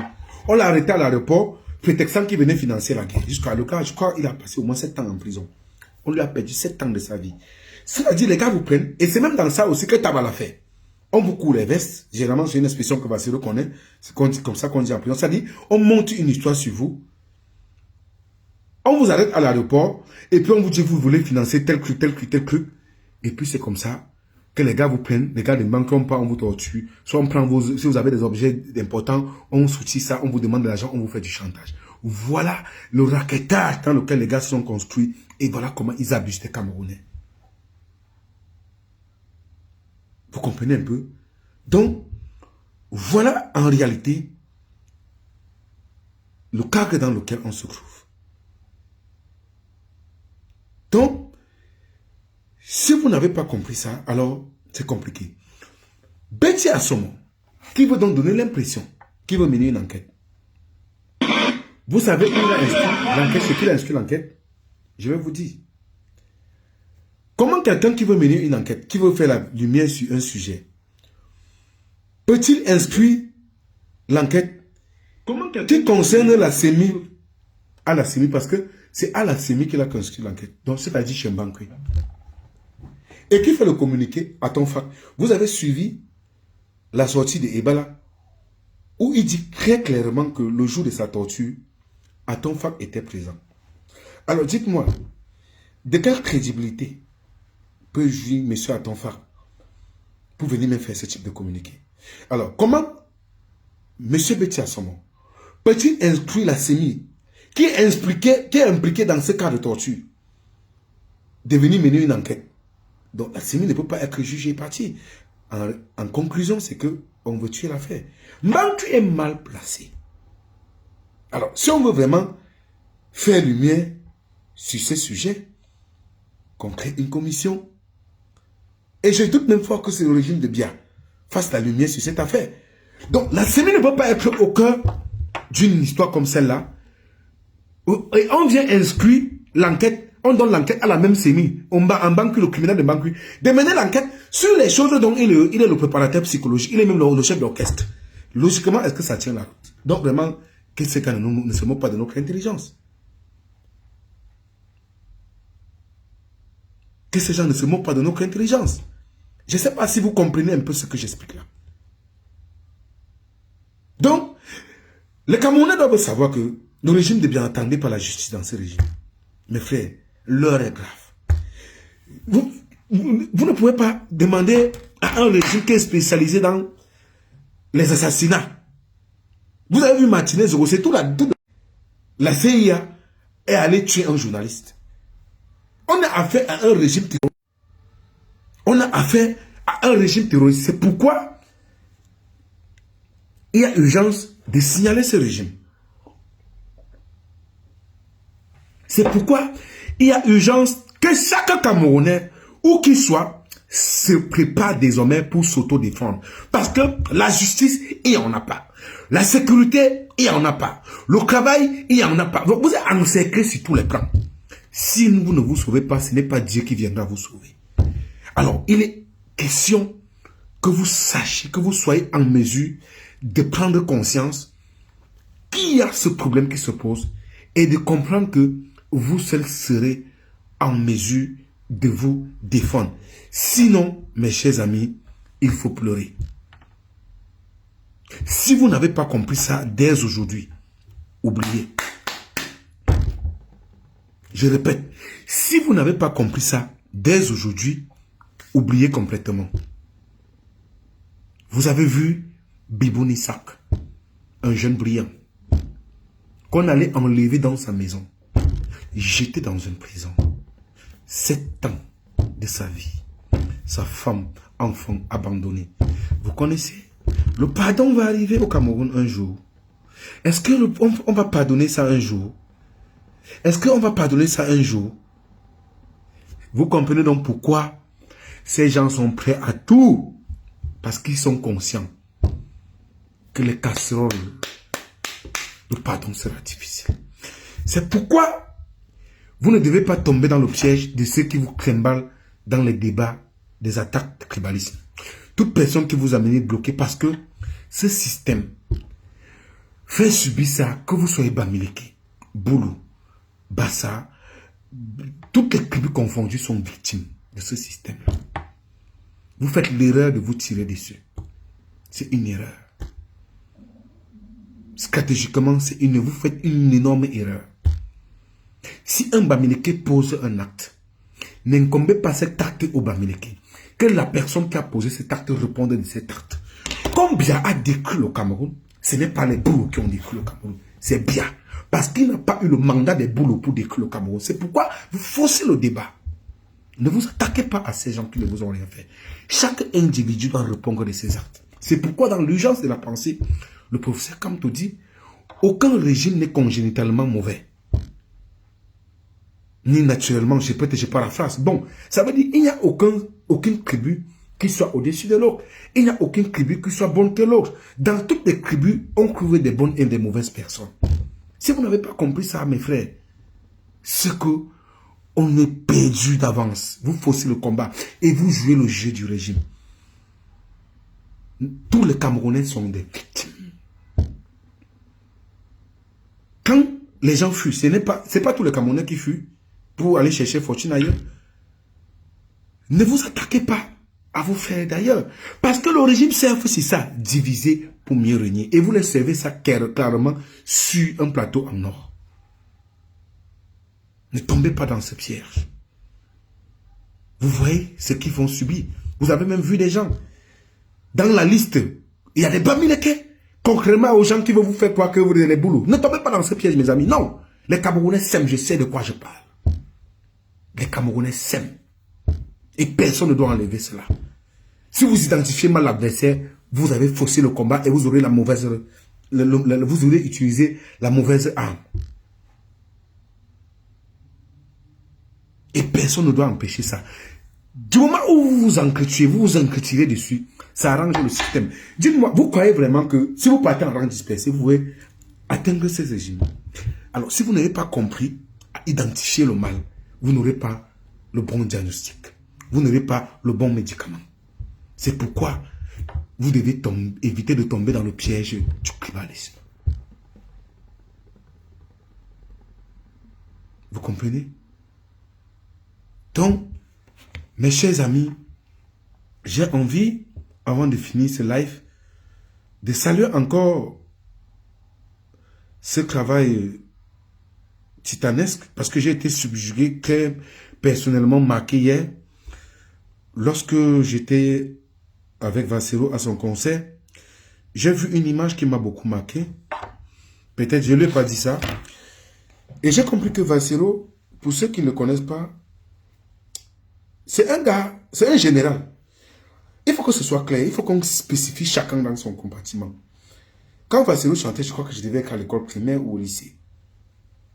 On l'a arrêté à l'aéroport, prétextant qu'il venait financer la guerre. Jusqu'à le cas, je crois qu'il a passé au moins 7 ans en prison. On lui a perdu 7 ans de sa vie. C'est-à-dire, les gars vous prennent, et c'est même dans ça aussi que Tabala fait. On vous court les vestes, généralement c'est une expression que Vassero connaît, c'est comme ça qu'on dit en prison. C'est-à-dire, on monte une histoire sur vous, on vous arrête à l'aéroport, et puis on vous dit que vous voulez financer tel truc, et puis c'est comme ça que les gars vous prennent, les gars ne manqueront pas, on vous torture, soit on prend vos, si vous avez des objets importants, on soutient ça, on vous demande de l'argent, on vous fait du chantage. Voilà le raquettage dans lequel les gars se sont construits, et voilà comment ils abusent des Camerounais. Vous comprenez un peu? Donc, voilà en réalité le cadre dans lequel on se trouve. Donc, si vous n'avez pas compris ça, alors c'est compliqué. Betty Assomo, qui veut donc donner l'impression qu'il veut mener une enquête. Vous savez où il a inscrit l'enquête, ce qu'il a inscrit l'enquête? Je vais vous dire. Comment quelqu'un qui veut mener une enquête, qui veut faire la lumière sur un sujet, peut-il inscrire l'enquête qui concerne la CEMI à la CEMI, parce que c'est à la CEMI qu'il a inscrit l'enquête. Donc, c'est-à-dire chez Mbankwe. Et qui fait le communiqué à Tonfac. Vous avez suivi la sortie de Ebala, où il dit très clairement que le jour de sa torture, Tonfac était présent. Alors, dites-moi, de quelle crédibilité peut jouir M. Tonfac pour venir même faire ce type de communiqué? Alors, comment M. Betty Assomo peut-il inclure la CEMI qui est impliqué dans ce cas de torture de venir mener une enquête? Donc, la CEMI ne peut pas être jugée partie. En conclusion, c'est que on veut tuer l'affaire. Mbankwe est mal placé. Alors, si on veut vraiment faire lumière sur ce sujet, qu'on crée une commission. Et je doute même fois que c'est le régime de Biya fasse la lumière sur cette affaire. Donc, la CEMI ne peut pas être au cœur d'une histoire comme celle-là. Et on vient inscrire l'enquête, on donne l'enquête à la même CEMI, en Mbankwe, le criminel de Mbankwe, de mener l'enquête sur les choses dont il est le préparateur psychologique, il est même le chef d'orchestre. Logiquement, est-ce que ça tient la route? Donc, vraiment, que ces cas ne se moquent pas de notre intelligence. Que ces gens ne se moquent pas de notre intelligence. Je ne sais pas si vous comprenez un peu ce que j'explique là. Donc, les Camerounais doivent savoir que le régime n'est bien attendu par la justice dans ce régime. Mes frères, l'heure est grave. Vous ne pouvez pas demander à un régime qui est spécialisé dans les assassinats. Vous avez vu Martinez, c'est toute la CIA est allée tuer un journaliste. On a affaire à un régime terroriste. On a affaire à un régime terroriste. C'est pourquoi il y a urgence de signaler ce régime. C'est pourquoi il y a urgence que chaque Camerounais, où qu'il soit, se prépare désormais pour s'auto-défendre. Parce que la justice, il n'y en a pas. La sécurité, il n'y en a pas. Le travail, il n'y en a pas. Donc vous êtes encerclés sur tous les plans. Si vous ne vous sauvez pas, ce n'est pas Dieu qui viendra vous sauver. Alors, il est question que vous sachiez, que vous soyez en mesure de prendre conscience qu'il y a ce problème qui se pose et de comprendre que vous seul serez en mesure de vous défendre. Sinon, mes chers amis, il faut pleurer. Si vous n'avez pas compris ça dès aujourd'hui, oubliez. Je répète, si vous n'avez pas compris ça dès aujourd'hui, oubliez complètement. Vous avez vu Bibouni Sak, un jeune brillant, qu'on allait enlever dans sa maison, jeter dans une prison. 7 ans de sa vie, sa femme, enfant abandonné. Vous connaissez? Le pardon va arriver au Cameroun un jour. Est-ce qu'on va pardonner ça un jour? Est-ce qu'on va pardonner ça un jour? Vous comprenez donc pourquoi ces gens sont prêts à tout? Parce qu'ils sont conscients que les casseroles, le pardon sera difficile. C'est pourquoi vous ne devez pas tomber dans le piège de ceux qui vous trimballent dans les débats des attaques de tribalisme. Toute personne qui vous a mené bloqué, parce que ce système fait subir ça, que vous soyez Bamileke, Boulou, Bassa, toutes les tribus confondues sont victimes de ce système-là. Vous faites l'erreur de vous tirer dessus. C'est une erreur. Stratégiquement, vous faites une énorme erreur. Si un Bamileke pose un acte, n'incombez pas cet acte au Bamileke. Que la personne qui a posé cet acte réponde de cet acte. Comme Bia a décrit le Cameroun, ce n'est pas les boulots qui ont décrit le Cameroun, c'est Bia. Parce qu'il n'a pas eu le mandat des boulots pour décrire le Cameroun. C'est pourquoi vous faussez le débat. Ne vous attaquez pas à ces gens qui ne vous ont rien fait. Chaque individu doit répondre de ses actes. C'est pourquoi dans l'urgence de la pensée, le professeur Kamto dit, aucun régime n'est congénitalement mauvais. Ni naturellement, je paraphrase. Bon, ça veut dire qu'il n'y a aucune tribu qui soit au-dessus de l'autre. Il n'y a aucune tribu qui soit bonne que l'autre. Dans toutes les tribus, on trouve des bonnes et des mauvaises personnes. Si vous n'avez pas compris ça, mes frères, c'est que on est perdu d'avance. Vous faussez le combat et vous jouez le jeu du régime. Tous les Camerounais sont des victimes. Quand les gens fuient, ce n'est pas tous les Camerounais qui fuient pour aller chercher fortune ailleurs. Ne vous attaquez pas à vos frères d'ailleurs. Parce que le régime serve, c'est ça, diviser pour mieux régner. Et vous les servez ça clairement sur un plateau en or. Ne tombez pas dans ce piège. Vous voyez ce qu'ils vont subir. Vous avez même vu des gens. Dans la liste, il y a des Bamileke. Concrètement aux gens qui veulent vous faire croire que vous avez les boulots. Ne tombez pas dans ce piège, mes amis. Non. Les Camerounais s'aiment, je sais de quoi je parle. Les Camerounais s'aiment. Et personne ne doit enlever cela. Si vous identifiez mal l'adversaire, vous avez faussé le combat et vous aurez la mauvaise, vous aurez utilisé la mauvaise arme. Et personne ne doit empêcher ça. Du moment où vous vous enquêtirez dessus, ça arrange le système. Dites-moi, vous croyez vraiment que si vous partez en rang dispersé, vous pouvez atteindre ces régimes? Alors, si vous n'avez pas compris à identifier le mal, vous n'aurez pas le bon diagnostic. Vous n'aurez pas le bon médicament. C'est pourquoi vous devez éviter de tomber dans le piège du tribalisme. Vous comprenez? Donc, mes chers amis, j'ai envie, avant de finir ce live, de saluer encore ce travail titanesque, parce que j'ai été subjugué, très personnellement marqué hier, lorsque j'étais avec Vassero à son concert. J'ai vu une image qui m'a beaucoup marqué. Peut-être je ne lui ai pas dit ça. Et j'ai compris que Vassero, pour ceux qui ne connaissent pas, c'est un gars, c'est un général. Il faut que ce soit clair, il faut qu'on spécifie chacun dans son compartiment. Quand Vassero chantait, je crois que je devais être à l'école primaire ou au lycée.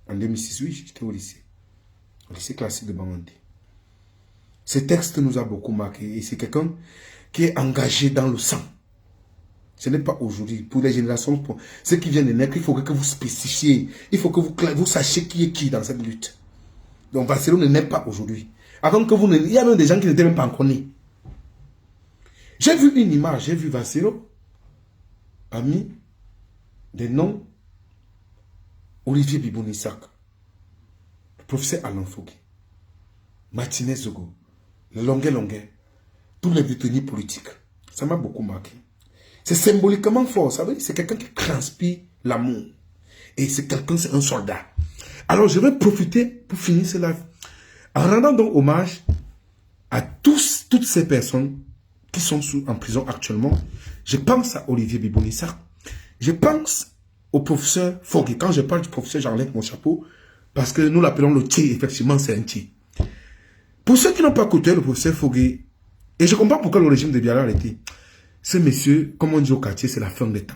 En 2006, oui, j'étais au lycée classique de Bamandé. Ce texte nous a beaucoup marqué et c'est quelqu'un qui est engagé dans le sang. Ce n'est pas aujourd'hui. Pour les générations, pour ceux qui viennent de naître, il faut que vous spécifiez. Il faut que vous sachiez qui est qui dans cette lutte. Donc Vassero ne naît pas aujourd'hui. Avant que vous ne... Il y a même des gens qui n'étaient même pas encore nés. J'ai vu une image, j'ai vu Vassero, ami, des noms, Olivier Bibonissak, le professeur Alain Fogui, Martinez Zogo, le Longuet, tous les détenus politiques. Ça m'a beaucoup marqué. C'est symboliquement fort, ça veut dire c'est quelqu'un qui transpire l'amour. Et c'est quelqu'un, c'est un soldat. Alors je vais profiter pour finir ce live en rendant donc hommage à toutes ces personnes qui sont en prison actuellement. Je pense à Olivier Bibonissak. Je pense au professeur Fogui. Quand je parle du professeur, j'enlève mon chapeau parce que nous l'appelons le Tché. Effectivement, c'est un Tché. Pour ceux qui n'ont pas écouté le professeur Fogui, Et je comprends pourquoi le régime de Biala a arrêté. Ce monsieur, comme on dit au quartier, c'est la fin des temps.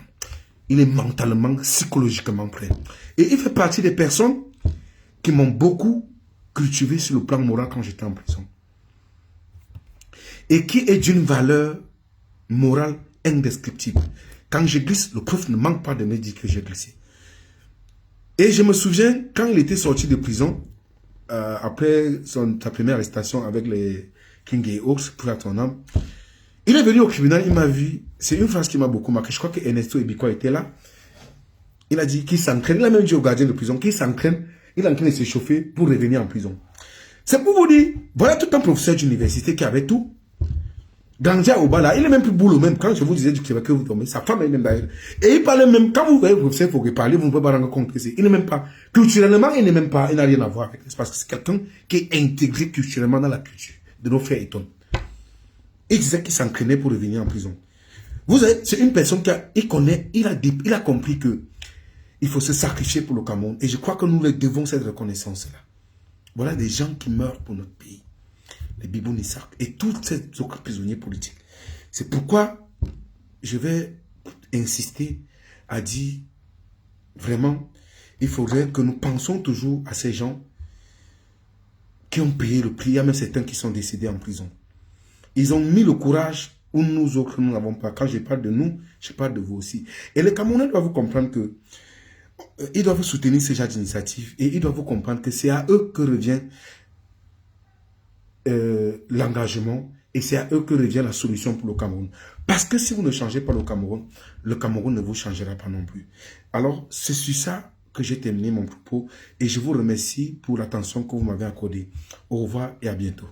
Il est mentalement, psychologiquement prêt. Et il fait partie des personnes qui m'ont beaucoup cultivé sur le plan moral quand j'étais en prison. Et qui est d'une valeur morale indescriptible. Quand je glisse, le prof ne manque pas de me dire que j'ai glissé. Et je me souviens, quand il était sorti de prison, après sa première arrestation avec les King et Oaks, pour ton âme, il est venu au tribunal, il m'a vu, c'est une phrase qui m'a beaucoup marqué, je crois que Ernesto Ebikwa était là. Il a dit qu'il s'entraîne, il a même dit au gardien de prison qu'il s'entraîne, il est en train de s'échauffer pour revenir en prison. C'est pour vous dire, voilà tout un professeur d'université qui avait tout. Ganja Obala, il est même plus boulot même. Quand je vous disais du Québec que vous tombez, sa femme est même d'ailleurs. Et il parlait même, quand vous voyez le professeur, il faut parler, vous ne pouvez pas rendre compte que c'est. Il n'est même pas, culturellement, il n'est même pas, il n'a rien à voir avec. C'est parce que c'est quelqu'un qui est intégré culturellement dans la culture de nos frères et tonnes. Il disait qu'il s'entraînait pour revenir en prison. Vous savez, c'est une personne il connaît, il a compris que il faut se sacrifier pour le Cameroun. Et je crois que nous leur devons cette reconnaissance-là. Voilà des gens qui meurent pour notre pays. Les Bibou Nissak et tous ces autres prisonniers politiques. C'est pourquoi je vais insister à dire vraiment, il faudrait que nous pensions toujours à ces gens qui ont payé le prix. Il y a même certains qui sont décédés en prison. Ils ont mis le courage où nous autres, nous n'avons pas. Quand je parle de nous, je parle de vous aussi. Et les Camerounais doivent comprendre que ils doivent soutenir ces gens d'initiative et ils doivent comprendre que c'est à eux que revient l'engagement et c'est à eux que revient la solution pour le Cameroun. Parce que si vous ne changez pas le Cameroun ne vous changera pas non plus. Alors, c'est sur ça que j'ai terminé mon propos et je vous remercie pour l'attention que vous m'avez accordée. Au revoir et à bientôt.